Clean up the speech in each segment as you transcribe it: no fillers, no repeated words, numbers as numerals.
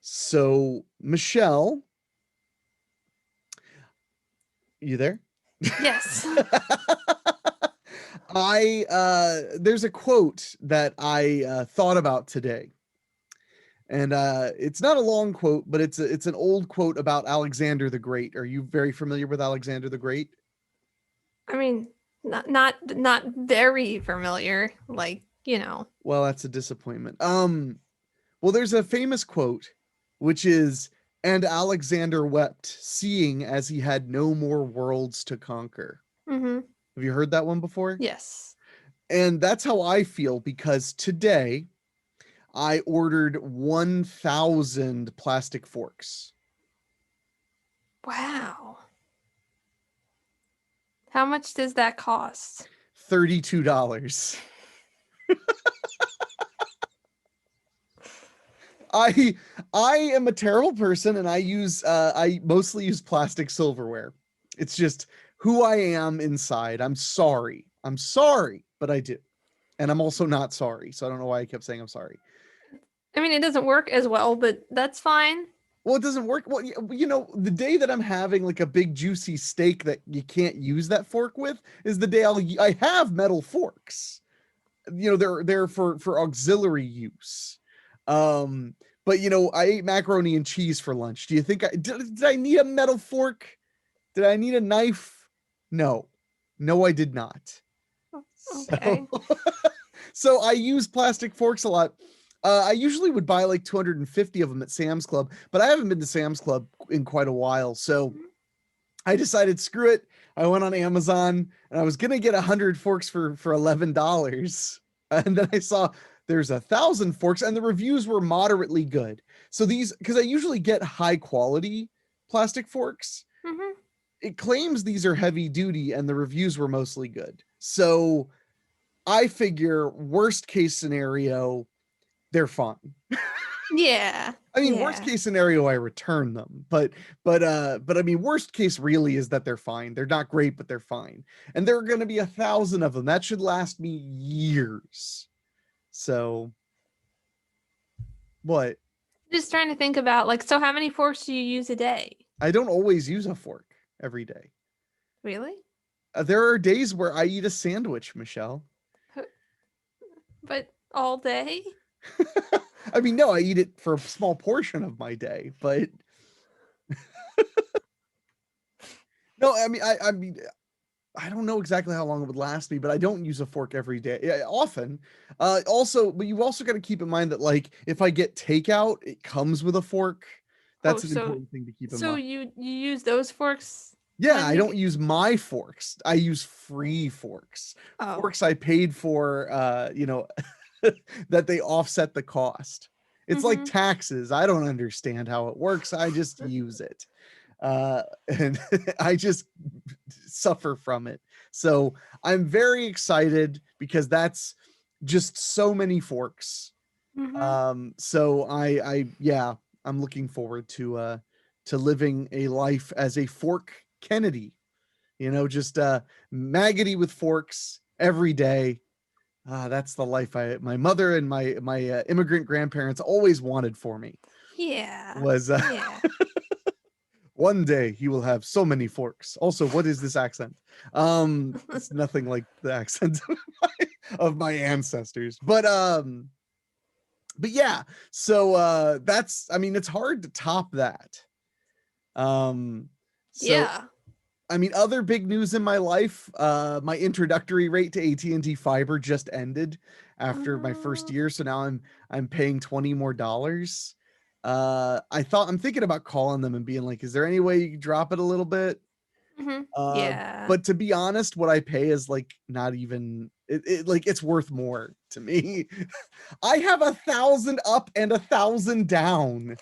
So, Michelle, you there? Yes. I there's a quote that I thought about today. And it's not a long quote, but it's an old quote about Alexander the Great. Are you very familiar with Alexander the Great? I mean, not very familiar. Like, Well, that's a disappointment. Well, there's a famous quote which is, "And Alexander wept, seeing as he had no more worlds to conquer." mm-hmm. Have you heard that one before? Yes. And that's how I feel because today I ordered 1,000 plastic forks. Wow. How much does that cost? $32. I I am a terrible person and I mostly use plastic silverware. It's just who I am inside. I'm sorry. I'm sorry, but I do. And I'm also not sorry. So I don't know why I kept saying I'm sorry. I mean, it doesn't work as well, but that's fine. Well, it doesn't work. Well, the day that I'm having like a big juicy steak that you can't use that fork with is the day I have metal forks. They're for auxiliary use. Um, but I ate macaroni and cheese for lunch. Do you think did I need a metal fork? Did I need a knife? No. No, I did not. So Okay. so I use plastic forks a lot. I usually would buy like 250 of them at Sam's Club, but I haven't been to Sam's Club in quite a while. So I decided, screw it. I went on Amazon and I was gonna get 100 forks for $11, and then I saw there's 1,000 forks, and the reviews were moderately good. So these, because I usually get high quality plastic forks, Mm-hmm. it claims these are heavy duty, and the reviews were mostly good. So I figure worst case scenario, they're fine. Yeah. I mean, worst Yeah. case scenario, I return them, but I mean, worst case really is that they're fine. They're not great, but they're fine, and there are going to be 1,000 of them. That should last me years. So what? Just trying to think about like, so how many forks do you use a day? I don't always use a fork every day. Really? There are days where I eat a sandwich, Michelle. But all day? I mean, no, I eat it for a small portion of my day, but no, I mean, I don't know exactly how long it would last me, but I don't use a fork every day. Yeah, often. Also, but you also got to keep in mind that like if I get takeout, it comes with a fork. Oh, That's an important thing to keep in so mind. you use those forks Yeah, when I you don't get. use my forks. I use free forks. Oh. Forks I paid for, that they offset the cost. It's like Mm-hmm. taxes. I don't understand how it works. I just use it. And I just suffer from it. So I'm very excited because that's just so many forks. Mm-hmm. So yeah, I'm looking forward to living a life as a fork Kennedy. Just maggoty with forks every day. That's the life my mother and my immigrant grandparents always wanted for me. Yeah. Was Yeah. one day he will have so many forks. Also, what is this accent? It's nothing like the accent of my ancestors. But yeah, so that's, I mean, it's hard to top that. Um so Yeah. I mean, other big news in my life, my introductory rate to AT&T fiber just ended after my first Uh, year, so now I'm paying 20 more dollars. I'm thinking about calling them and being like, is there any way you can drop it a little bit? mm-hmm. Uh, Yeah. but to be honest, what I pay is like not even like it's worth more to me. I have 1,000 up and 1,000 down.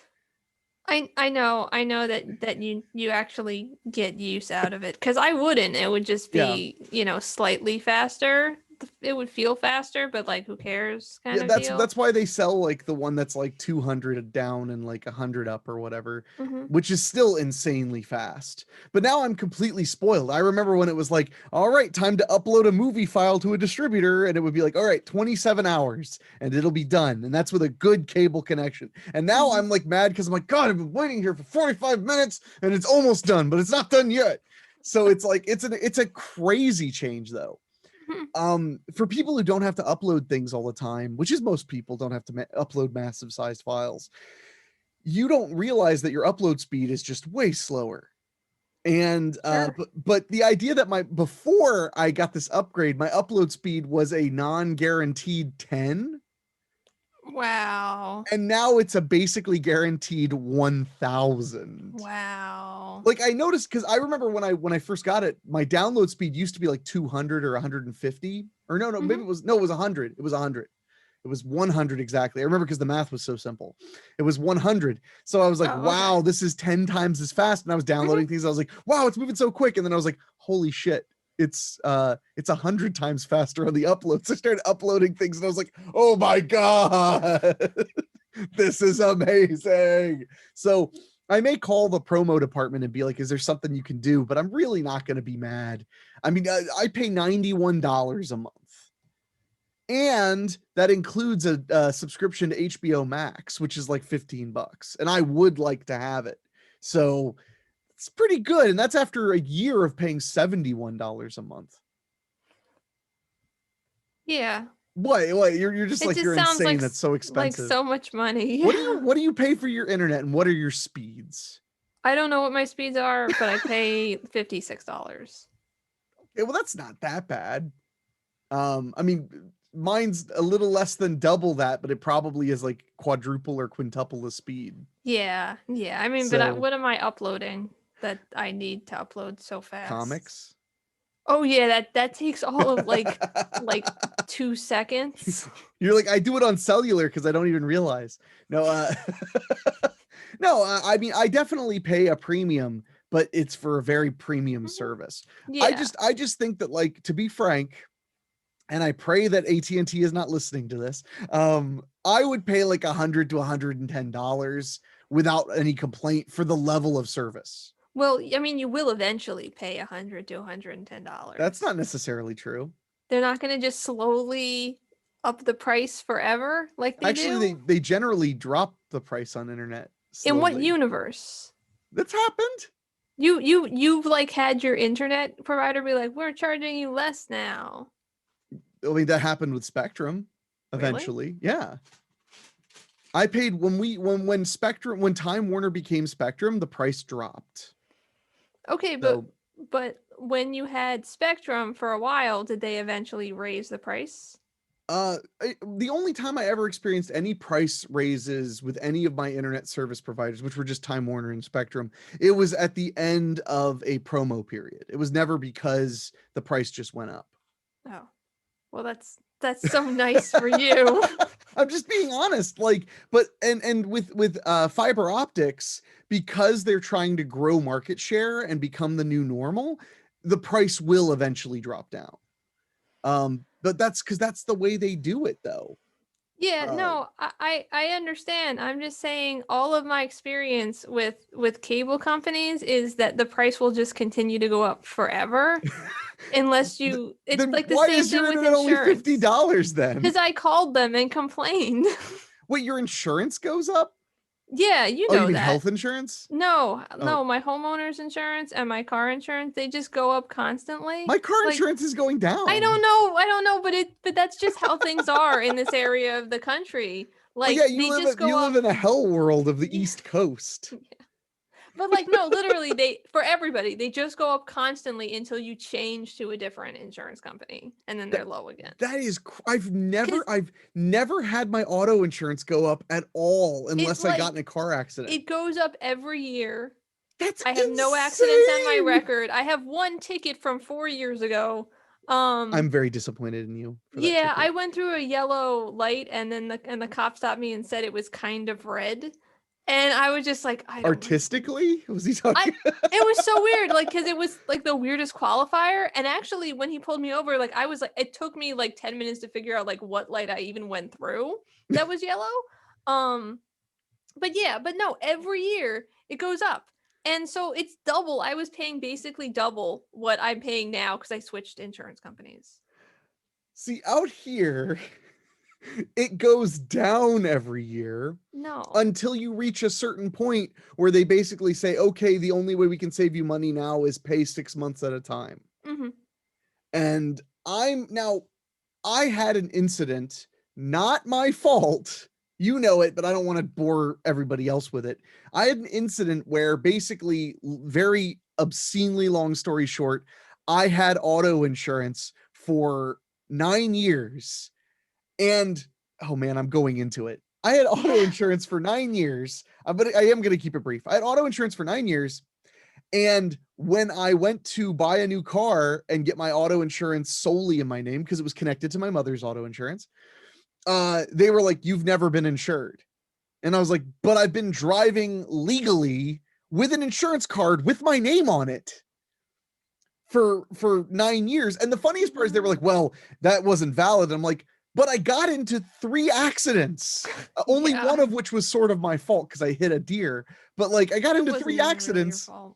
I know that you actually get use out of it because I wouldn't. It would just Yeah. be, slightly faster it would feel faster, but like who cares kind Yeah, of that's deal. that's why they sell like the one that's like 200 down and like 100 up or whatever, Hmm. which is still insanely fast. But now I'm completely spoiled. I remember when it was like, all right, time to upload a movie file to a distributor, and it would be like, all right, 27 hours and it'll be done. And that's with a good cable connection. And now Mhm. I'm like mad because I'm like, God, I've been waiting here for 45 minutes and it's almost done, but it's not done yet. So it's like it's a crazy change though. For people who don't have to upload things all the time, which is most people don't have to upload massive sized files, you don't realize that your upload speed is just way slower. And Sure. but the idea that before I got this upgrade, my upload speed was a non-guaranteed 10, Wow. and now it's a basically guaranteed 1000. Wow. Like I noticed, because I remember when I first got it, my download speed used to be like 200 or 150, or no, maybe Hmm. it was 100. It was 100. It was 100 exactly. I remember because the math was so simple. It was 100. So I was like, Oh, okay. wow, this is 10 times as fast. And I was Mhm. downloading things. I was like, wow, it's moving so quick. And then I was like, holy shit, it's 100 times faster on the upload. So I started uploading things and I was like, oh my God, this is amazing. So I may call the promo department and be like, is there something you can do? But I'm really not going to be mad. I mean, I pay $91 a month. And that includes a subscription to HBO Max, which is like $15. And I would like to have it. So it's pretty good. And that's after a year of paying $71 a month. Yeah. What? You're just It like, just you're sounds insane. That's so like expensive. so much money. What do you pay for your internet and what are your speeds? I don't know what my speeds are, but I pay $56. Okay, well, that's not that bad. I mean, mine's a little less than double that, but it probably is like quadruple or quintuple the speed. Yeah. Yeah. I mean, but So what am I uploading that I need to upload so fast? comics. Oh yeah, that takes all of like 2 seconds. You're like, I do it on cellular because I don't even realize. No, no, I mean, I definitely pay a premium, but it's for a very premium Mhm. service. Yeah. I just think that, like, to be frank, and I pray that AT&T is not listening to this. I would pay like $100 to $110 without any complaint for the level of service. Well, I mean, you will eventually pay $100 to That's not $110. necessarily true. They're not going to just slowly up the price forever like they Actually, do. they generally drop the price on internet In what slowly. universe? That's happened. You've like had your internet provider be like, "We're charging you less now." I mean, that happened with Spectrum Really? eventually. Yeah. I paid when Spectrum, when Time Warner became Spectrum, the price dropped. Okay, So but when you had Spectrum for a while, did they eventually raise the price? the only time I ever experienced any price raises with any of my internet service providers, which were just Time Warner and Spectrum, it was at the end of a promo period. It was never because the price just went up. Oh. Well, that's so nice for you. I'm just being honest. Like, but and with fiber optics, because they're trying to grow market share and become the new normal, the price will eventually drop down. But that's because that's the way they do it, though. Yeah, Uh, no, I understand. I'm just saying all of my experience with cable companies is that the price will just continue to go up forever unless you it's then like the why same is thing your with internet only insurance. $50 then? Because I called them and complained. Wait, your insurance goes up? Yeah, you Oh, you know mean that. health insurance? No, Oh, no, my homeowner's insurance and my car insurance, they just go up constantly. my car Like insurance is going I down. don't know, but that's just how things are in this area of the country. Well, yeah, Like they just go you live up. in a hell world of the East Coast. But like no, literally they for everybody, they just go up constantly until you change to a different insurance company and then That they're low again. that is Cuz I've never had my auto insurance go up at all it unless I got like in a car accident. it goes up every year. That's I have no accidents on my insane. record. I have one ticket from 4 years ago. I'm very disappointed in you for that Yeah, ticket. I went through a yellow light and then the cop stopped me and said it was kind of red. And I was just like, I don't Artistically? Was he talking? it was so weird, like, because it was like the weirdest qualifier. And actually, when he pulled me over, like, I was like, it took me like 10 minutes to figure out like what light I even went through that was yellow. But yeah, but no, every year it goes up. And so it's double. I was paying basically double what I'm paying now because I switched insurance companies. See, out here, it goes down every year No. until you reach a certain point where they basically say, okay, the only way we can save you money now is pay 6 months at a time. Mm-hmm. And I had an incident, not my fault. You know it, but I don't want to bore everybody else with it. I had an incident where basically, very obscenely long story short, I had auto insurance for 9 years. And oh man, I'm going into it. I had auto insurance for 9 years, but I am going to keep it brief. I had auto insurance for 9 years. And when I went to buy a new car and get my auto insurance solely in my name, because it was connected to my mother's auto insurance, they were like, you've never been insured. And I was like, but I've been driving legally with an insurance card with my name on it for 9 years. And the funniest part is they were like, well, that wasn't valid. I'm like, but I got into 3 accidents, only one of which was sort of my fault because I hit a deer. But like, I got into 3 accidents. Really,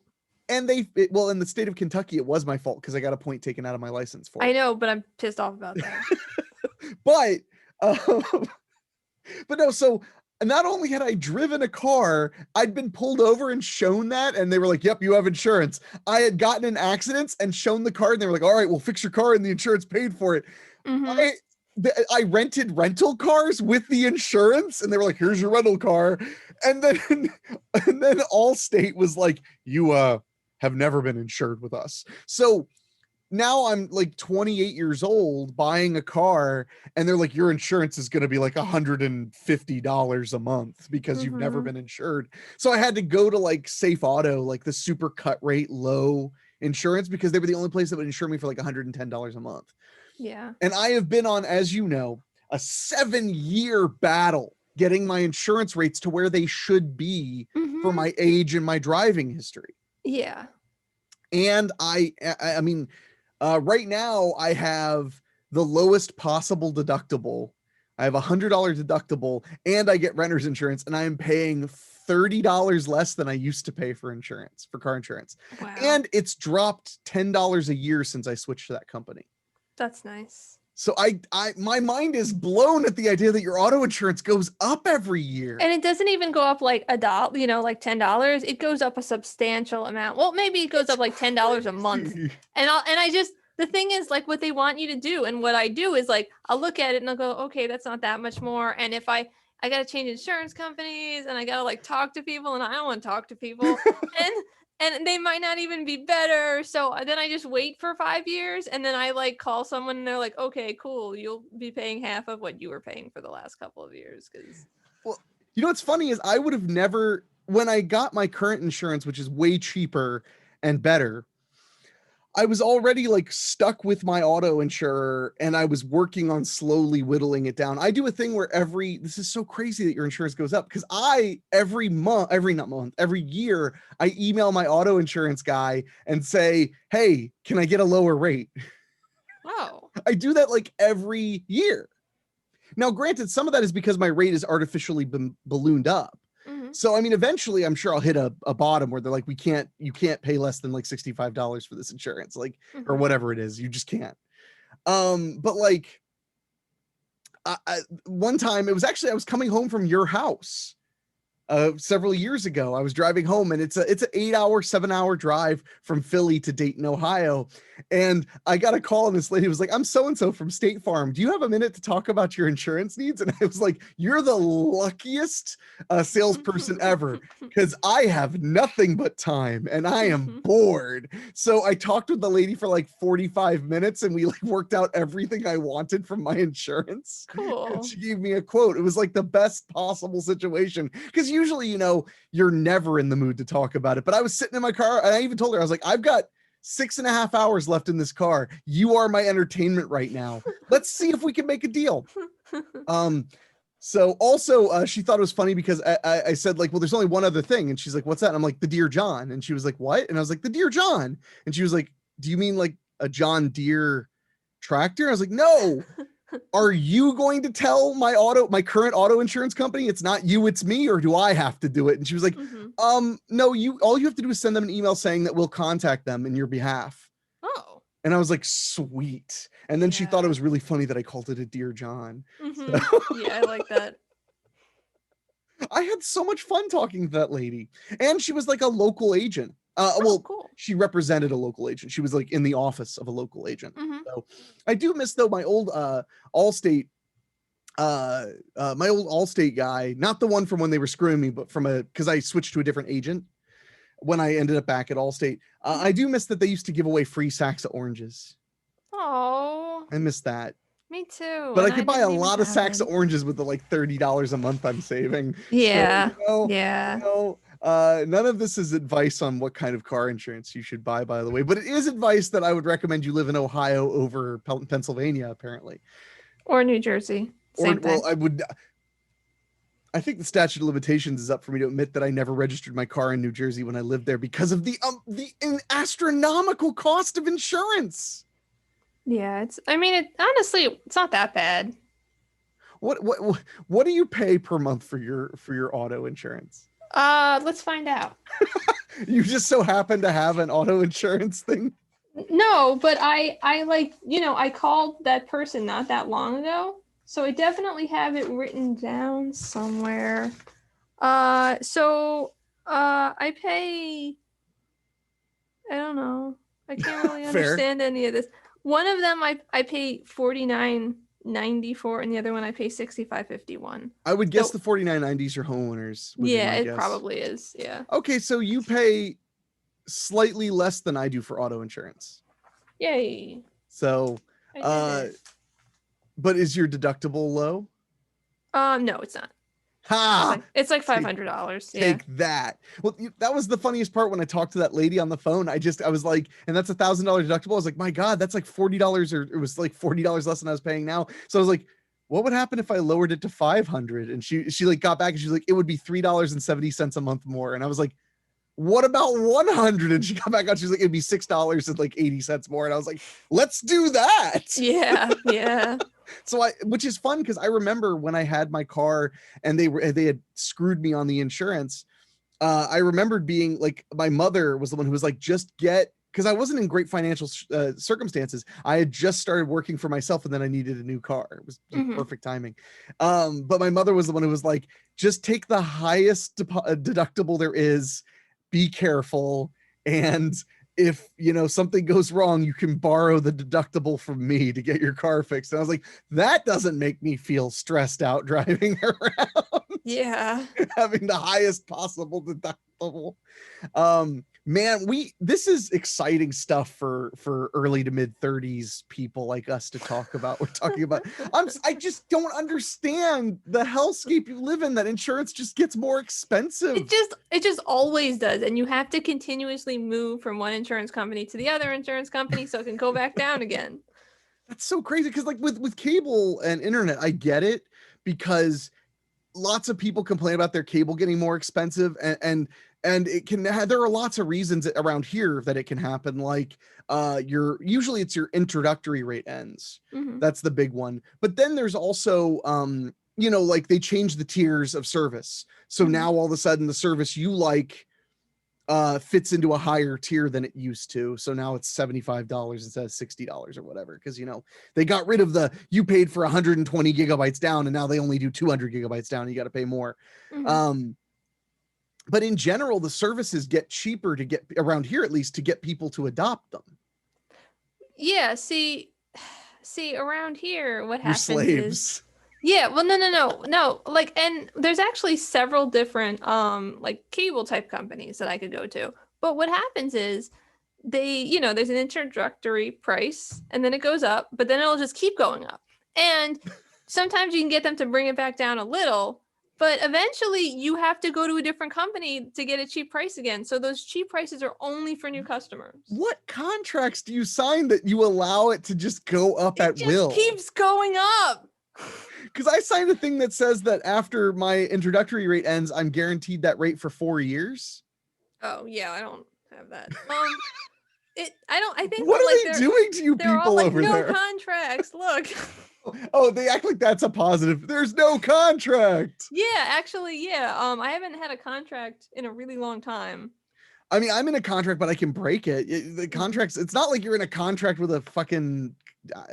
and in the state of Kentucky, it was my fault because I got a point taken out of my license for it. I know, but I'm pissed off about that. But no, so not only had I driven a car, I'd been pulled over and shown that, and they were like, yep, you have insurance. I had gotten in accidents and shown the card, and they were like, all right, we'll fix your car, and the insurance paid for it. Mm-hmm. I rented rental cars with the insurance, and they were like, here's your rental car. And then Allstate was like, you have never been insured with us. So now I'm like 28 years old buying a car, and they're like, your insurance is going to be like $150 a month because you've never been insured. So I had to go to like Safe Auto, like the super cut rate low insurance, because they were the only place that would insure me for like $110 a month. Yeah. And I have been on, as you know, a 7-year battle getting my insurance rates to where they should be for my age and my driving history. Yeah. And I mean, right now I have the lowest possible deductible. I have $100 deductible, and I get renter's insurance, and I am paying $30 less than I used to pay for car insurance. Wow. And it's dropped $10 a year since I switched to that company. That's nice. So my mind is blown at the idea that your auto insurance goes up every year. And it doesn't even go up like $1, like $10. It goes up a substantial amount. Well, maybe it goes up like $10 a month. The thing is, like, what they want you to do, and what I do is like, I'll look at it and I'll go, okay, that's not that much more. And if I got to change insurance companies, and I got to like talk to people, and I don't want to talk to people, and they might not even be better. So then I just wait for 5 years, and then I like call someone, and they're like, okay, cool, you'll be paying half of what you were paying for the last couple of years. Well, you know what's funny is I would have never, when I got my current insurance, which is way cheaper and better, I was already like stuck with my auto insurer, and I was working on slowly whittling it down. I do a thing where this is so crazy that your insurance goes up, because every year, I email my auto insurance guy and say, hey, can I get a lower rate? Oh. I do that like every year. Now, granted, some of that is because my rate is artificially ballooned up. So, I mean, eventually I'm sure I'll hit a bottom where they're like, you can't pay less than like $65 for this insurance, like, or whatever it is. You just can't. But like one time I was coming home from your house several years ago. I was driving home, and it's an 7-hour drive from Philly to Dayton, Ohio. And I got a call, and this lady was like, I'm so-and-so from State Farm. Do you have a minute to talk about your insurance needs? And I was like, you're the luckiest salesperson ever, because I have nothing but time and I am bored. So I talked with the lady for like 45 minutes, and we like worked out everything I wanted from my insurance. Cool. And she gave me a quote. It was like the best possible situation, because usually, you're never in the mood to talk about it. But I was sitting in my car, and I even told her, I was like, I've got 6.5 hours left in this car. You are my entertainment right now. Let's see if we can make a deal. So also, she thought it was funny because I said like, well, there's only one other thing. And she's like, what's that? And I'm like, the Dear John. And she was like, what? And I was like, the Dear John. And she was like, do you mean like a John Deere tractor? I was like, no. Are you going to tell my current auto insurance company it's not you, it's me, or do I have to do it? And she was like, no, all you have to do is send them an email saying that we'll contact them in your behalf. Oh. And I was like, sweet. And then she thought it was really funny that I called it a Dear John. So, yeah, I like that. I had so much fun talking to that lady. And she was like a local agent. Cool. She represented a local agent. She was like in the office of a local agent. So I do miss though my old Allstate guy, not the one from when they were screwing me, but because I switched to a different agent when I ended up back at Allstate. I do miss that they used to give away free sacks of oranges. Oh, I miss that. Me too. But I could buy a lot of sacks of oranges with the like $30 a month I'm saving. Yeah. So, yeah. None of this is advice on what kind of car insurance you should buy, by the way, but it is advice that I would recommend you live in Ohio over Pennsylvania, apparently. Or New Jersey. Same thing. Well, I think the statute of limitations is up for me to admit that I never registered my car in New Jersey when I lived there because of the astronomical cost of insurance. Yeah, honestly, it's not that bad. What do you pay per month for your auto insurance? Let's find out. You just so happen to have an auto insurance thing? No, but I I called that person not that long ago, so I definitely have it written down somewhere. I pay, I don't know. I can't really understand any of this. One of them I pay $49.90 for, and the other one I pay $65.51. I would guess the $49.90 is your homeowners. Yeah, it probably is. Yeah. Okay, so you pay slightly less than I do for auto insurance. Yay. So, but is your deductible low? No, it's not. Ha! It's like $500. Take that. Well, that was the funniest part when I talked to that lady on the phone. I was like, and that's $1,000 deductible. I was like, my God, that's like $40, or it was like $40 less than I was paying now. So I was like, what would happen if I lowered it to $500? And she like got back and she's like, it would be $3.70 a month more. And I was like, what about 100? And she got back out. She's like, it'd be $6.80 more. And I was like, let's do that. Yeah. Yeah. So which is fun because I remember when I had my car and they had screwed me on the insurance. I remembered being like, my mother was the one who was like, because I wasn't in great financial circumstances. I had just started working for myself and then I needed a new car. It was perfect timing. But my mother was the one who was like, just take the highest deductible there is, be careful. And if something goes wrong, you can borrow the deductible from me to get your car fixed. And I was like, that doesn't make me feel stressed out driving around. Yeah. Having the highest possible deductible. Man, this is exciting stuff for early to mid 30s people like us to talk about. We're talking about, I just don't understand the hellscape you live in, that insurance just gets more expensive. It just always does. And you have to continuously move from one insurance company to the other insurance company so it can go back down again. That's so crazy. Because like with cable and internet, I get it, because lots of people complain about their cable getting more expensive, and it can there are lots of reasons around here that it can happen. Like usually it's your introductory rate ends. That's the big one. But then there's also like they change the tiers of service. So now all of a sudden the service you like fits into a higher tier than it used to. So now it's $75 instead of $60 or whatever. Because, they got rid of you paid for 120 gigabytes down and now they only do 200 gigabytes down. And you got to pay more. But in general, the services get cheaper to get around here, at least, to get people to adopt them. Yeah. See, around here, what happens slaves. Yeah, well, no. Like, and there's actually several different like cable type companies that I could go to. But what happens is there's an introductory price and then it goes up, but then it'll just keep going up. And sometimes you can get them to bring it back down a little, but eventually you have to go to a different company to get a cheap price again. So those cheap prices are only for new customers. What contracts do you sign that you allow it to just go up at will? It just keeps going up. Because I signed a thing that says that after my introductory rate ends, I'm guaranteed that rate for 4 years. Oh yeah, I don't have that. I think What that like are they doing to you they're all people like over no there? contracts. Look. Oh, they act like that's a positive. There's no contract. Yeah, actually, yeah. I haven't had a contract in a really long time. I mean, I'm in a contract, but I can break it. The contracts, it's not like you're in a contract with a fucking,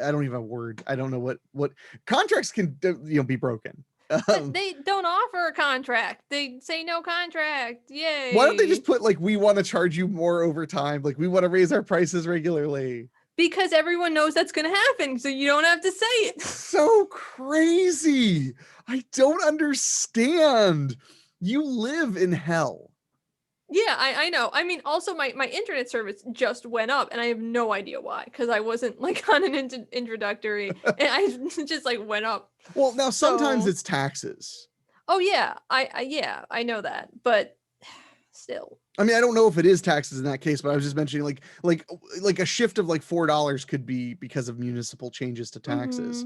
I don't even have a word. I don't know what contracts can, be broken. But they don't offer a contract. They say no contract. Yay. Why don't they just put like, we want to charge you more over time? Like we want to raise our prices regularly. Because everyone knows that's going to happen. So you don't have to say it. So crazy. I don't understand. You live in hell. Yeah, I know. I mean, also my internet service just went up and I have no idea why. Because I wasn't like on an introductory and I just like went up. Well, now sometimes it's taxes. Oh yeah, I know that. But still. I mean, I don't know if it is taxes in that case, but I was just mentioning like a shift of like $4 could be because of municipal changes to taxes.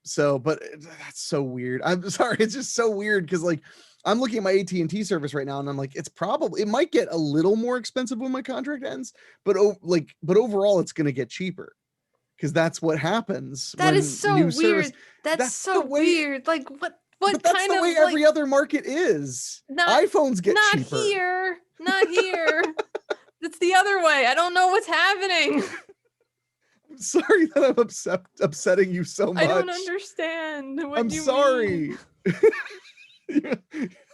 So, but that's so weird. I'm sorry, it's just so weird because like I'm looking at my AT&T service right now, and I'm like, it might get a little more expensive when my contract ends, but overall, it's gonna get cheaper because that's what happens. That is so weird. Service, that's so weird. Like what? But that's kind the way every other market is. iPhones get cheaper. Not here. It's the other way. I don't know what's happening. I'm sorry that I'm upsetting you so much. I don't understand. I'm sorry.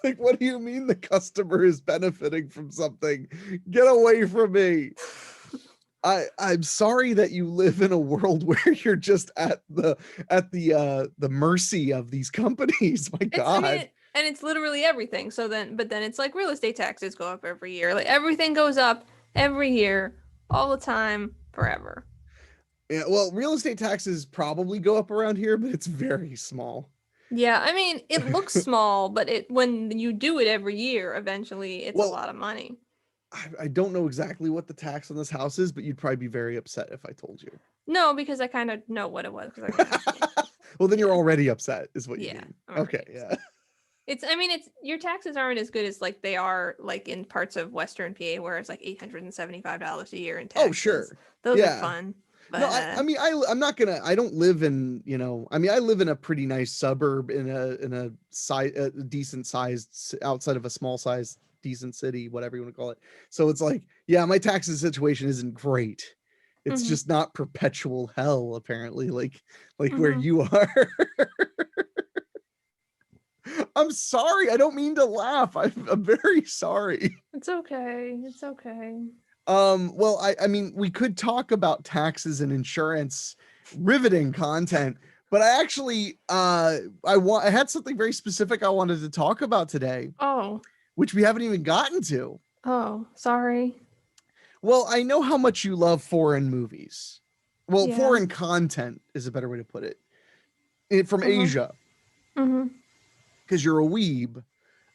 Like, what do you mean the customer is benefiting from something? Get away from me. I'm sorry that you live in a world where you're just at the mercy of these companies. My God. I mean, and it's literally everything. So then it's like real estate taxes go up every year. Like everything goes up every year, all the time, forever. Yeah, well, real estate taxes probably go up around here, but it's very small. Yeah, I mean, it looks small, but when you do it every year, eventually it's a lot of money. I don't know exactly what the tax on this house is, but you'd probably be very upset if I told you. No, because I kind of know what it was. Well, then you're already upset, is what you mean. Okay, yeah. It's your taxes aren't as good as like they are like in parts of Western PA where it's like $875 a year in taxes. Oh, sure. Those are fun. But... No, I mean, I don't live in, I live in a pretty nice suburb in a decent sized, outside of a small size, decent city, whatever you want to call it. So it's like, yeah, my taxes situation isn't great. It's just not perpetual hell, apparently, like where you are. I'm sorry. I don't mean to laugh. I'm very sorry. It's okay. It's okay. Well, I mean, we could talk about taxes and insurance, riveting content, but I actually, I had something very specific I wanted to talk about today. Oh. Which we haven't even gotten to. Oh, sorry. Well, I know how much you love foreign movies. Well, foreign content is a better way to put it. From Asia. Because you're a weeb.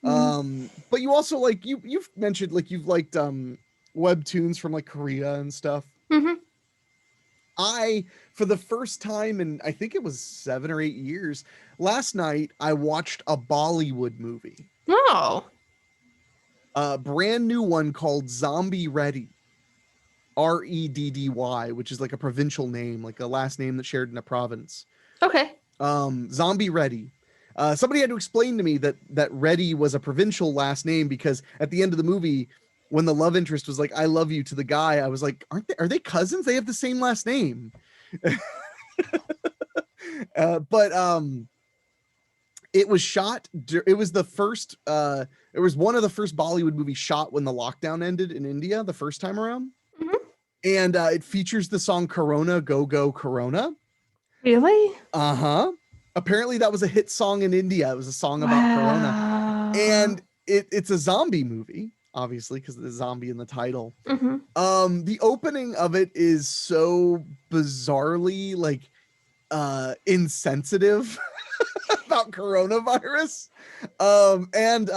But you also like, you've mentioned like you've liked webtoons from like Korea and stuff. I, for the first time in, I think it was 7 or 8 years, last night I watched a Bollywood movie. Oh. A brand new one called Zombie Reddy. Reddy, which is like a provincial name, like a last name that's shared in a province. Okay. Zombie Reddy. Somebody had to explain to me that Reddy was a provincial last name because at the end of the movie, when the love interest was like, "I love you" to the guy, I was like, are they cousins? They have the same last name. But it was shot. It was the first. It was one of the first Bollywood movies shot when the lockdown ended in India the first time around. And it features the song "Corona, Go Go Corona." Really? Apparently that was a hit song in India. It was a song about Corona, and it's a zombie movie, obviously, because there's zombie in the title. The opening of it is so bizarrely like insensitive about coronavirus. And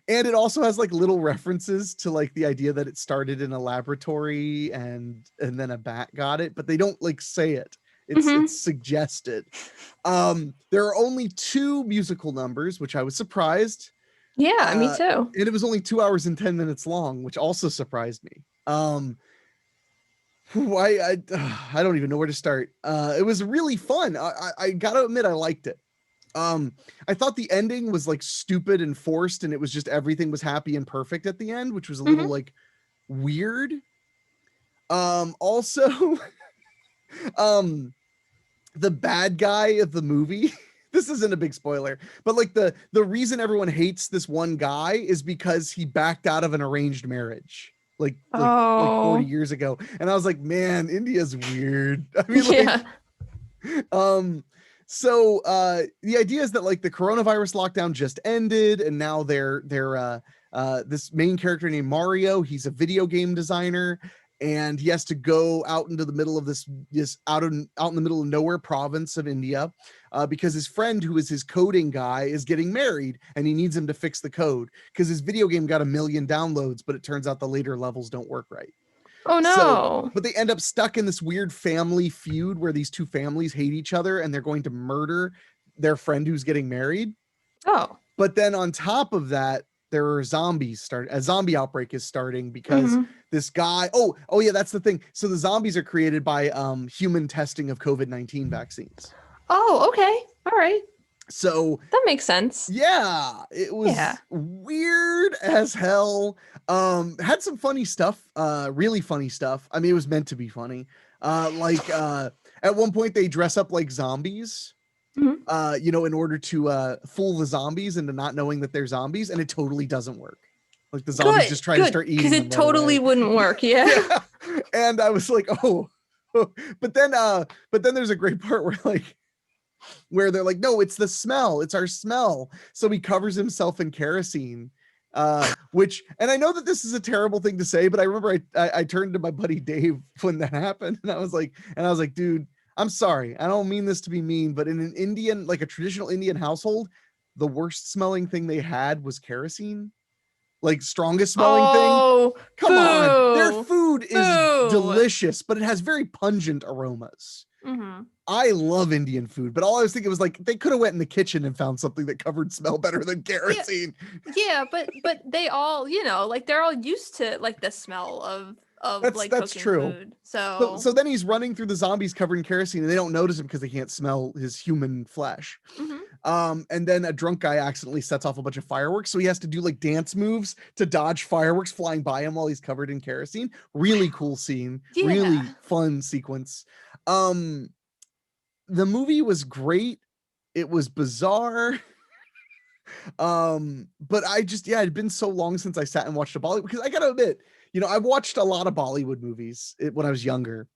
it also has like little references to like the idea that it started in a laboratory and then a bat got it, but they don't like say it. Mhm. It's suggested. There are only 2 musical numbers, which I was surprised. Yeah, me too. And it was only 2 hours and 10 minutes long, which also surprised me. I don't even know where to start. It was really fun. I gotta admit, I liked it. I thought the ending was like stupid and forced, and it was just everything was happy and perfect at the end, which was a little like weird. Also, the bad guy of the movie. This isn't a big spoiler, but like the reason everyone hates this one guy is because he backed out of an arranged marriage like 40 years ago. And I was like, man, India's weird. I mean, Yeah. So the idea is that like the coronavirus lockdown just ended, and now they're this main character named Mario, he's a video game designer, and he has to go out into the middle of this out in the middle of nowhere province of India, because his friend, who is his coding guy, is getting married, and he needs him to fix the code because his video game got 1 million downloads, but it turns out the later levels don't work right. Oh no. So, but they end up stuck in this weird family feud where these 2 families hate each other, and they're going to murder their friend who's getting married. Oh. But then on top of that, there are zombies a zombie outbreak is starting because this guy, oh yeah, that's the thing. So the zombies are created by human testing of COVID-19 vaccines. Oh, okay. All right. So that makes sense. Yeah, it was weird as hell. Had some funny stuff, really funny stuff. I mean, it was meant to be funny. At one point they dress up like zombies, you know, in order to fool the zombies into not knowing that they're zombies, and it totally doesn't work. Like the zombies just try to start eating them. Because it totally wouldn't work. Yeah. And I was like, oh, but then there's a great part where they're like, no, it's the smell. It's our smell. So he covers himself in kerosene, which, and I know that this is a terrible thing to say, but I remember I turned to my buddy Dave when that happened, and I was like, dude, I'm sorry. I don't mean this to be mean, but in an Indian, like a traditional Indian household, the worst smelling thing they had was kerosene. Like strongest smelling thing. Come on. Their food is delicious, but it has very pungent aromas. I love Indian food, but all I was thinking was like they could have went in the kitchen and found something that covered smell better than kerosene. Yeah, but they all, you know, like they're all used to like the smell of that's true. Food. So then he's running through the zombies covered in kerosene, and they don't notice him because they can't smell his human flesh. And then a drunk guy accidentally sets off a bunch of fireworks, so he has to do like dance moves to dodge fireworks flying by him while he's covered in kerosene. Really cool scene. Really fun sequence. The movie was great. It was bizarre. But I just, it'd been so long since I sat and watched a Bollywood, because I gotta admit, you know, I've watched a lot of Bollywood movies when I was younger,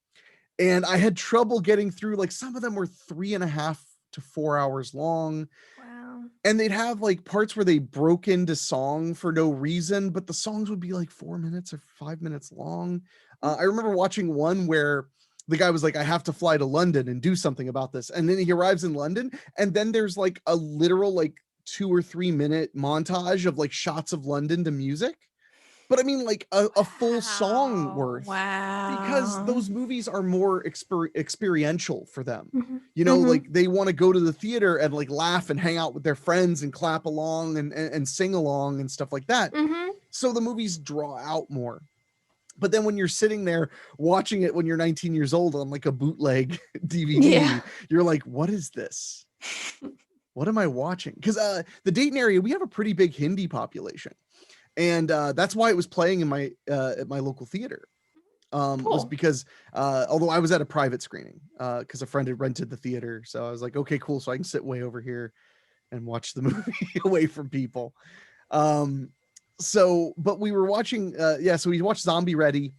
and I had trouble getting through. Like some of them were 3.5 to 4 hours long. Wow. And they'd have like parts where they broke into song for no reason, but the songs would be like 4 minutes or 5 minutes long. I remember watching one where the guy was like, I have to fly to London and do something about this. And then he arrives in London, and then there's like a literal like 2 or 3 minute montage of like shots of London to music. But I mean like a full song worth. Wow. Because those movies are more experiential for them. You know, like they want to go to the theater and like laugh and hang out with their friends and clap along and sing along and stuff like that. So the movies draw out more. But then when you're sitting there watching it when you're 19 years old on like a bootleg DVD, you're like, what is this? What am I watching? Because the Dayton area, we have a pretty big Hindi population. And that's why it was playing in my at my local theater. Was because although I was at a private screening because a friend had rented the theater. So I was like, okay, cool. So I can sit way over here and watch the movie away from people. But we were watching, so we watched Zombie Reddy,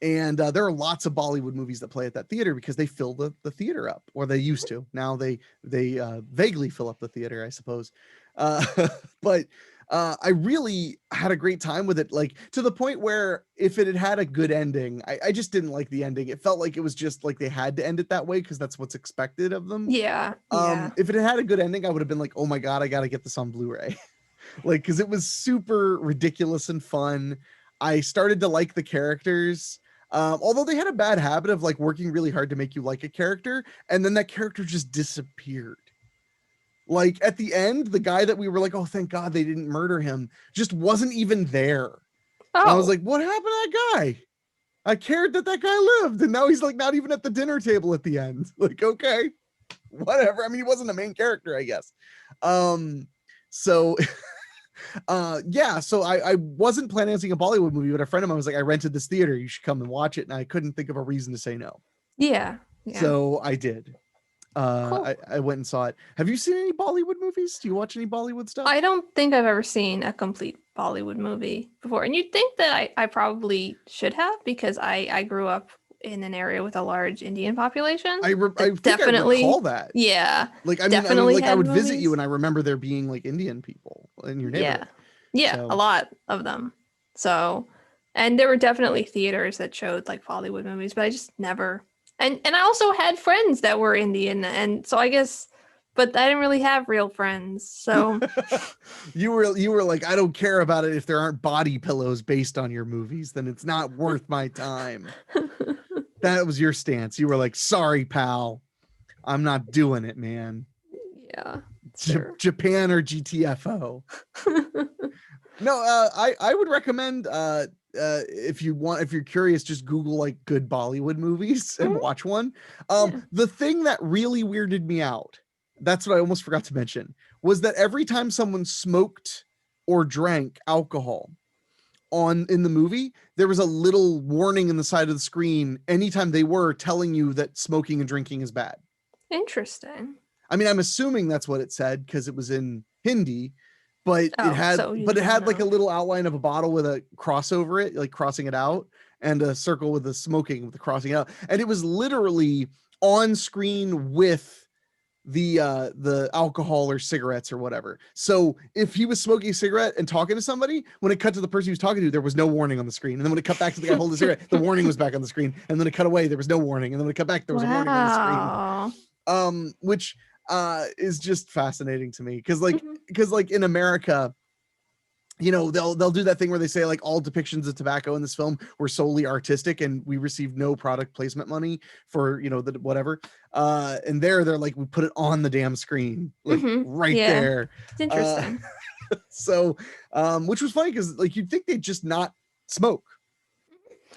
and there are lots of Bollywood movies that play at that theater because they fill the theater up, or they used to. Now they vaguely fill up the theater, I suppose. But I really had a great time with it, like to the point where if it had had a good ending, I just didn't like the ending. It felt like it was just like they had to end it that way because that's what's expected of them. If it had a good ending, I would have been like, oh my God, I got to get this on Blu-ray. Like, because it was super ridiculous and fun. I started to like the characters. Although they had a bad habit of like working really hard to make you like a character, and then that character just disappeared. Like at the end, the guy that we were like, oh, thank God they didn't murder him, just wasn't even there. Oh, And I was like, what happened to that guy? I cared that that guy lived, and now he's like not even at the dinner table at the end. Like, okay, whatever. I mean, he wasn't a main character, I guess. So yeah, so I wasn't planning on seeing a Bollywood movie, but a friend of mine was like, I rented this theater, you should come and watch it. And I couldn't think of a reason to say no. yeah. So I did. Cool. I went and saw it. Have you seen any Bollywood movies? Do you watch any Bollywood stuff? I don't think I've ever seen a complete Bollywood movie before. And you'd think that I probably should have, because I grew up in an area with a large Indian population. I think I recall that. Yeah. Like, I mean, like I would visit you and I remember there being like Indian people in your neighborhood. Yeah, so. A lot of them. So, and there were definitely theaters that showed like Bollywood movies, but I just never. And I also had friends that were Indian, and so I guess, but I didn't really have real friends. So you were like, I don't care about it if there aren't body pillows based on your movies, then it's not worth my time. That was your stance. You were like, sorry, pal, I'm not doing it, man. Yeah. Sure. Japan or GTFO. No, I would recommend if you're curious, just Google like good Bollywood movies and watch one. The thing that really weirded me out, that's what I almost forgot to mention, was that every time someone smoked or drank alcohol in the movie, there was a little warning in the side of the screen anytime they were telling you that smoking and drinking is bad. Interesting. I mean, I'm assuming that's what it said because it was in Hindi, but it had like a little outline of a bottle with a cross over it, like crossing it out, and a circle with the smoking with the crossing out. And it was literally on screen with the alcohol or cigarettes or whatever. So if he was smoking a cigarette and talking to somebody, when it cut to the person he was talking to, there was no warning on the screen. And then when it cut back to the guy holding the cigarette, the warning was back on the screen. And then it cut away, there was no warning. And then when it cut back, there was a warning on the screen. Which is just fascinating to me because like in America, you know, they'll do that thing where they say like all depictions of tobacco in this film were solely artistic and we received no product placement money for, you know, the whatever. And they're like, we put it on the damn screen, like there. It's interesting. So which was funny because like you'd think they'd just not smoke,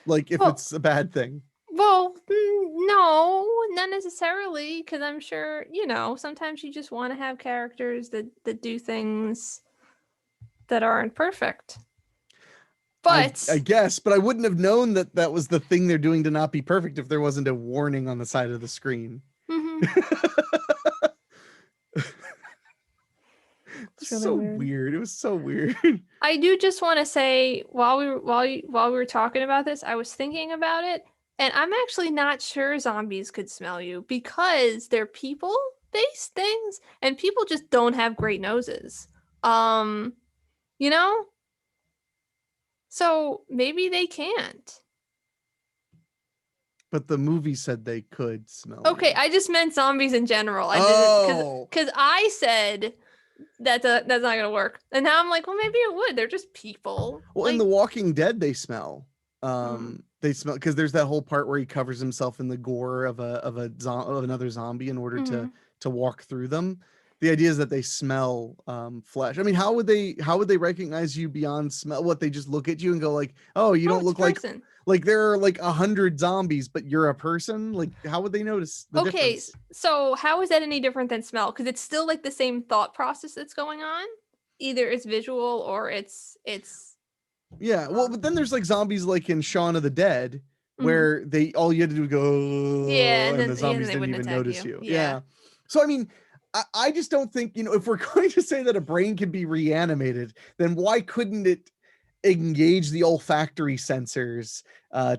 like if it's a bad thing. Well, no, not necessarily, because I'm sure, you know, sometimes you just want to have characters that do things that aren't perfect. But I guess, but I wouldn't have known that was the thing they're doing to not be perfect if there wasn't a warning on the side of the screen. It's really so weird. It was so weird. I do just want to say, while we were talking about this, I was thinking about it. And I'm actually not sure zombies could smell you because they're people-based things and people just don't have great noses. You know? So maybe they can't. But the movie said they could smell. Okay, you. I just meant zombies in general. I didn't because I said that's not gonna work. And now I'm like, well, maybe it would. They're just people. Well, in The Walking Dead, they smell. They smell because there's that whole part where he covers himself in the gore of another zombie in order to walk through them. The idea is that they smell flesh. I mean, how would they recognize you beyond smell? What, they just look at you and go like, oh, you don't look like there are like 100 zombies, but you're a person? Like, how would they notice the difference? So how is that any different than smell? Because it's still like the same thought process that's going on. Either it's visual or it's yeah, well, but then there's like zombies like in Shaun of the Dead where all you had to do was go, and the zombies didn't even notice you. Yeah. So I mean, I just don't think, you know, if we're going to say that a brain can be reanimated, then why couldn't it engage the olfactory sensors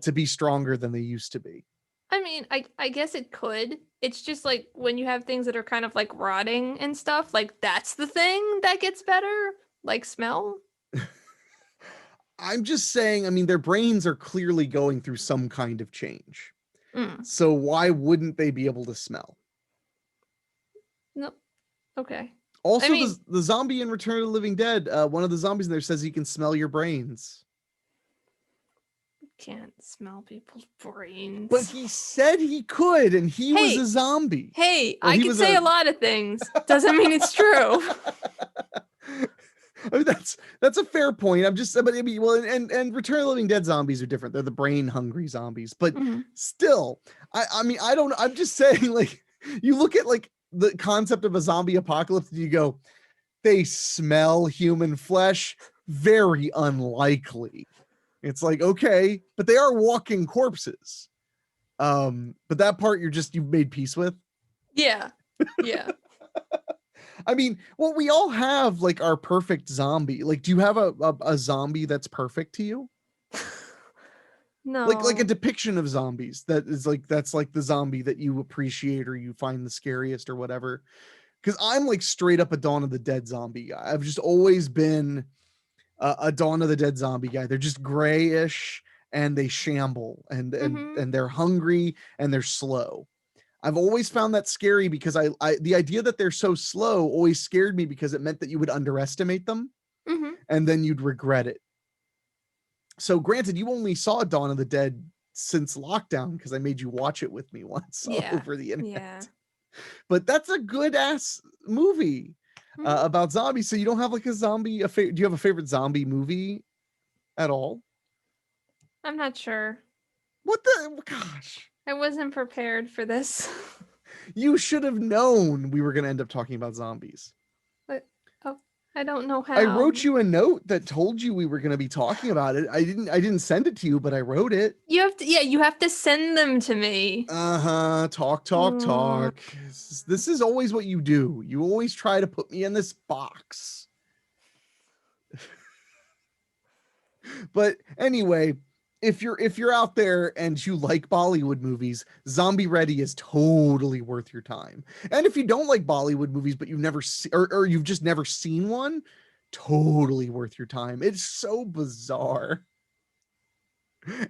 to be stronger than they used to be? I mean, I guess it could. It's just like when you have things that are kind of like rotting and stuff, like that's the thing that gets better, like smell. I'm just saying, I mean, their brains are clearly going through some kind of change. So why wouldn't they be able to smell? No. Okay. Also, the zombie in Return of the Living Dead, one of the zombies in there says he can smell your brains. can't smell people's brains. But he said he could, and he was a zombie. Hey, Well, I he can was say a lot of things. Doesn't mean it's true. I mean, that's a fair point. I'm just, but I mean, well, and Return of the Living Dead zombies are different. They're the brain hungry zombies, but still, I mean, I don't. I'm just saying, like, you look at like the concept of a zombie apocalypse, and you go, they smell human flesh. Very unlikely. It's like, okay, but they are walking corpses. But that part you've made peace with. Yeah. Yeah. I mean, well, we all have like our perfect zombie. Like, do you have a zombie that's perfect to you? No. Like a depiction of zombies that's like the zombie that you appreciate or you find the scariest or whatever. Because I'm like straight up a Dawn of the Dead zombie guy. I've just always been a Dawn of the Dead zombie guy. They're just grayish and they shamble and they're hungry and they're slow. I've always found that scary because I the idea that they're so slow always scared me because it meant that you would underestimate them and then you'd regret it. So granted, you only saw Dawn of the Dead since lockdown because I made you watch it with me once over the internet. Yeah. But that's a good ass movie about zombies. So you don't have like a zombie, do you have a favorite zombie movie at all? I'm not sure. What the gosh. I wasn't prepared for this. You should have known we were going to end up talking about zombies. But I don't know how. I wrote you a note that told you we were going to be talking about it. I didn't send it to you, but I wrote it. You have to send them to me. Talk. This is always what you do. You always try to put me in this box. But anyway, if you're out there and you like Bollywood movies, Zombie Reddy is totally worth your time. And if you don't like Bollywood movies, but you've never or you've just never seen one, totally worth your time. It's so bizarre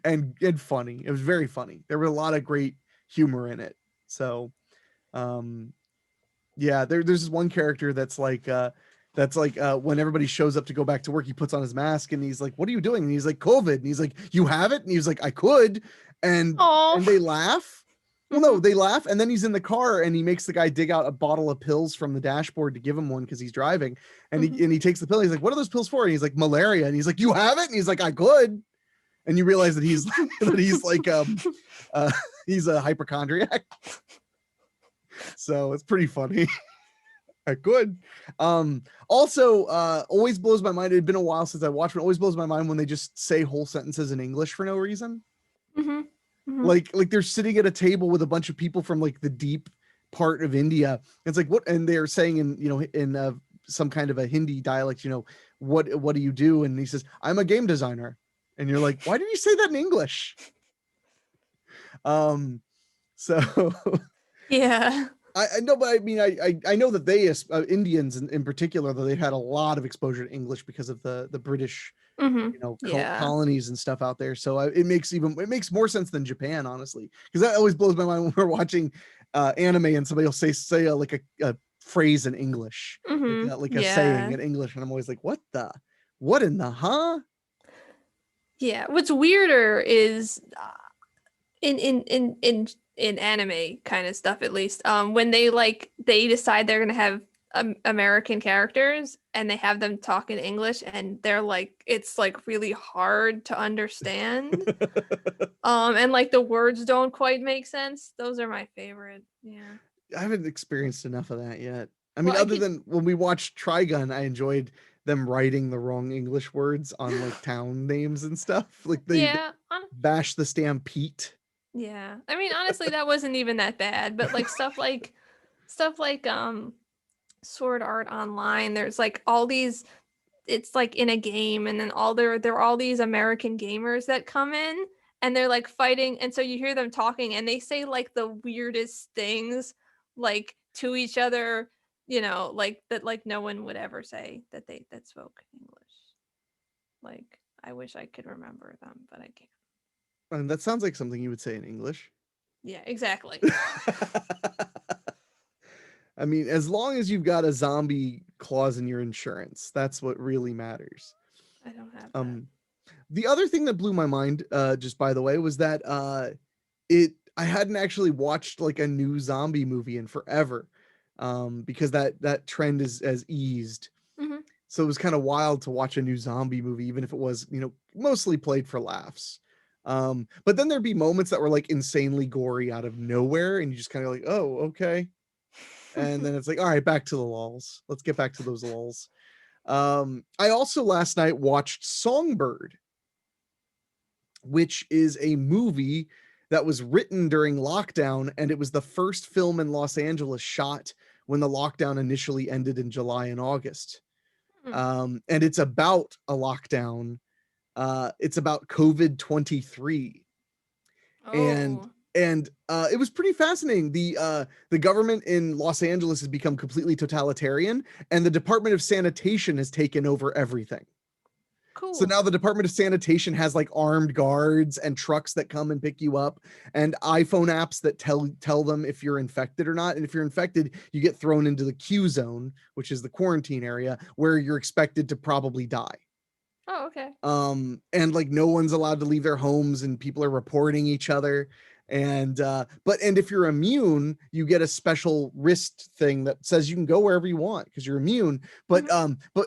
and funny. It was very funny. There were a lot of great humor in it. So, yeah, there's this one character that's like when everybody shows up to go back to work, he puts on his mask and he's like, "What are you doing?" And he's like, "COVID." And he's like, "You have it?" And he's like, "I could." And they laugh. Well, no, they laugh. And then he's in the car and he makes the guy dig out a bottle of pills from the dashboard to give him one because he's driving. And he takes the pill. He's like, "What are those pills for?" And he's like, "Malaria." And he's like, "You have it?" And he's like, "I could." And you realize that he's like he's a hypochondriac. So it's pretty funny. I could. Also, always blows my mind. It had been a while since I watched it. Always blows my mind when they just say whole sentences in English for no reason. Like they're sitting at a table with a bunch of people from like the deep part of India. It's like, what? And they're saying in some kind of a Hindi dialect, what do you do? And he says, "I'm a game designer." And you're like, why did you say that in English? So yeah. I know, but I mean, I know that they Indians in particular, though, they've had a lot of exposure to English because of the British, colonies and stuff out there. So it makes more sense than Japan, honestly, because that always blows my mind when we're watching anime and somebody will say like a phrase in English, like a saying in English, and I'm always like, what in the Yeah. What's weirder is in anime kind of stuff, at least, when they decide they're gonna have American characters and they have them talk in English and they're like, it's like really hard to understand. And like the words don't quite make sense. Those are my favorite. Yeah. I haven't experienced enough of that yet. I mean, other than when we watched Trigun, I enjoyed them writing the wrong English words on like town names and stuff. Like they bash the Stampede. Yeah. I mean, honestly, that wasn't even that bad, but like stuff like Sword Art Online, there's like all these, it's like in a game, and then there are all these American gamers that come in and they're like fighting, and so you hear them talking and they say like the weirdest things like to each other, like that, like no one would ever say that spoke English. Like, I wish I could remember them, but I can't. And that sounds like something you would say in English. Yeah, exactly. I mean, as long as you've got a zombie clause in your insurance, that's what really matters. I don't have that. The other thing that blew my mind, just by the way, was that I hadn't actually watched like a new zombie movie in forever, because that trend has eased. Hmm. So it was kind of wild to watch a new zombie movie, even if it was, mostly played for laughs. But then there'd be moments that were like insanely gory out of nowhere, and you just kind of like, oh, okay. And then it's like, all right, back to the lulls. Let's get back to those lulls. I also last night watched Songbird, which is a movie that was written during lockdown, and it was the first film in Los Angeles shot when the lockdown initially ended in July and August. And it's about a lockdown. It's about COVID-23, and Oh, it was pretty fascinating. The government in Los Angeles has become completely totalitarian, and the Department of Sanitation has taken over everything. So cool. now the Department of Sanitation has like armed guards and trucks that come and pick you up, and iPhone apps that tell them if you're infected or not. And if you're infected, you get thrown into the Q zone, which is the quarantine area where you're expected to probably die. Oh, okay. And like no one's allowed to leave their homes, and people are reporting each other. And if you're immune, you get a special wrist thing that says you can go wherever you want because you're immune. But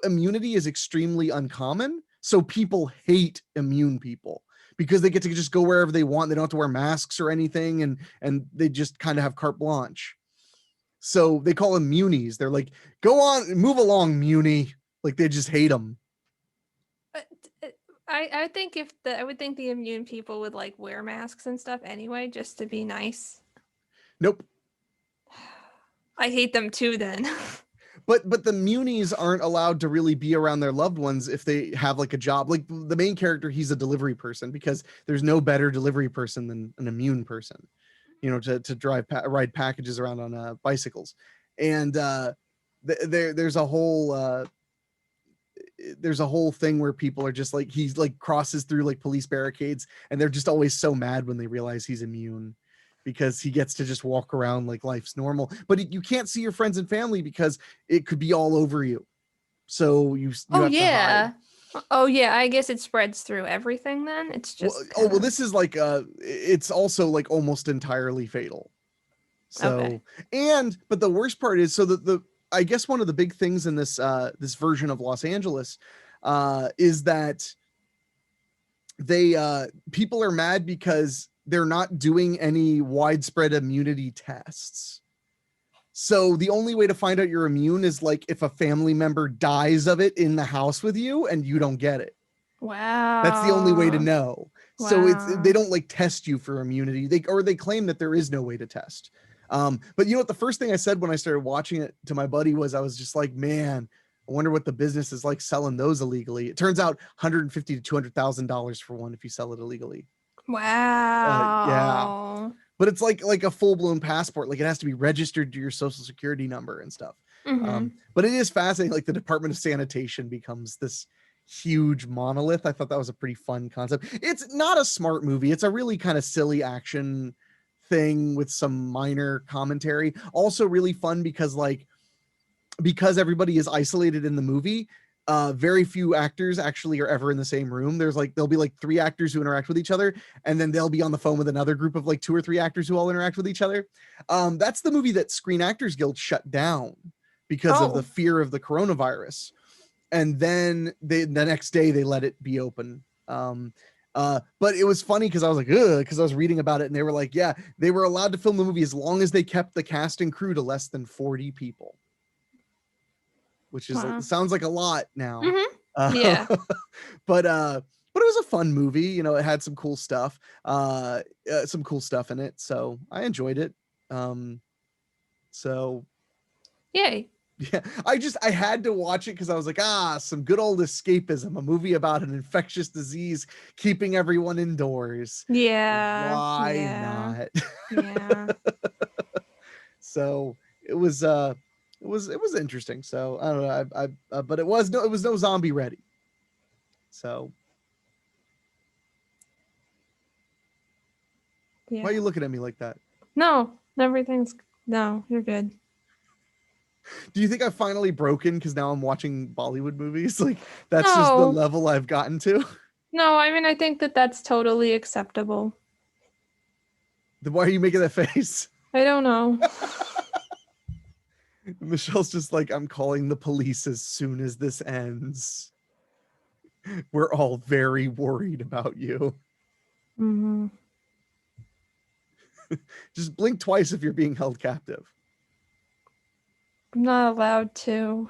immunity is extremely uncommon. So people hate immune people because they get to just go wherever they want. They don't have to wear masks or anything, and they just kind of have carte blanche. So they call them munies. They're like, go on, move along, muni. Like they just hate them. I think I would think the immune people would like wear masks and stuff anyway, just to be nice. Nope. I hate them too then. But the munies aren't allowed to really be around their loved ones if they have like a job. Like the main character, he's a delivery person because there's no better delivery person than an immune person, to ride packages around on bicycles. And there's a whole thing where people are just like, he's like crosses through like police barricades, and they're just always so mad when they realize he's immune, because he gets to just walk around like life's normal. But you can't see your friends and family because it could be all over you. So you Oh have to hide. yeah. Oh yeah, I guess it spreads through everything then. It's just This is like it's also like almost entirely fatal. So, okay. but the worst part is, so the I guess one of the big things in this this version of Los Angeles is that people are mad because they're not doing any widespread immunity tests. So the only way to find out you're immune is like if a family member dies of it in the house with you and you don't get it. Wow. That's the only way to know. Wow. So they don't like test you for immunity. They claim that there is no way to test. But what the first thing I said when I started watching it to my buddy was, I was just like, man, I wonder what the business is like selling those illegally. It turns out $150,000 to $200,000 for one if you sell it illegally. Wow. Yeah. But it's like a full-blown passport. Like it has to be registered to your social security number and stuff. But it is fascinating. Like the Department of Sanitation becomes this huge monolith. I thought that was a pretty fun concept. It's not a smart movie. It's a really kind of silly action thing with some minor commentary. Also really fun because everybody is isolated in the movie. Very few actors actually are ever in the same room. There'll be like 3 actors who interact with each other, and then they'll be on the phone with another group of like 2 or 3 actors who all interact with each other. That's the movie that Screen Actors Guild shut down because of the fear of the coronavirus. And then the next day they let it be open. But it was funny because I was like, ugh, because I was reading about it, and they were like, yeah, they were allowed to film the movie as long as they kept the cast and crew to less than 40 people. Which is sounds like a lot now. Yeah. But it was a fun movie. It had some cool stuff, in it. So I enjoyed it. So yay. yeah, I had to watch it because I was like, some good old escapism, a movie about an infectious disease keeping everyone indoors. Yeah. Why not? Yeah. So it was interesting. So I don't know. But it was no zombie Reddy. So Yeah. Why are you looking at me like that? No, you're good. Do you think I've finally broken because now I'm watching Bollywood movies? Like that's just the level I've gotten to. No, I mean, I think that that's totally acceptable. Then why are you making that face? I don't know. Michelle's just like, I'm calling the police as soon as this ends. We're all very worried about you. Hmm. Just blink twice if you're being held captive. I'm not allowed to.